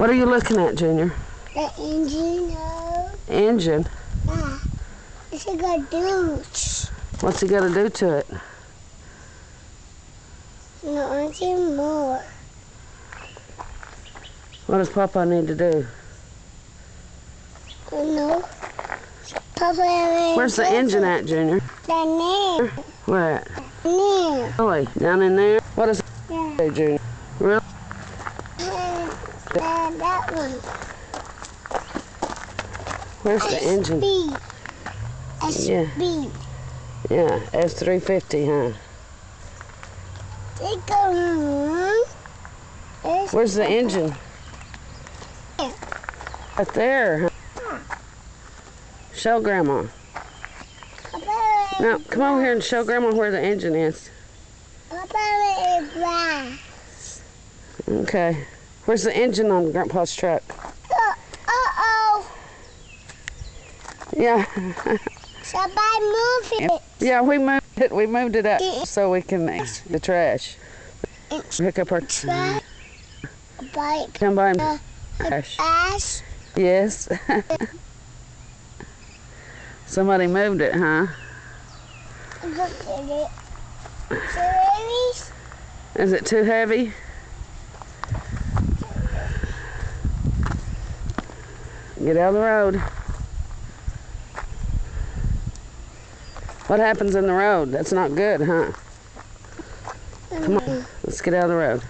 What are you looking at, Junior? The engine. Engine? Yeah. What's he gonna do? What's he got to do to it? Nothing more. What does PawPaw need to do? No. Papa, Where's the engine at, Junior? The name. Where at? Name. Really? Down in there? What does it Yeah. do, Junior? Really? That one. Where's the engine? Speed. Yeah. Speed. Yeah, F-350, huh? They go. Where's the engine? Yeah. Right there, huh? Show Grandma. Papa, No, come over here and show Grandma where the engine is. Papa is black. Okay. Where's the engine on Grandpa's truck? Uh-oh. Yeah. Somebody move it. Yeah, we moved it. We moved it up so we can the trash. Pick up our Try a bike. Come by and trash. Ash. Yes. Somebody moved it, huh? Look at it. Serious? Is it too heavy? Get out of the road. What happens in the road? That's not good, huh? Come on, let's get out of the road.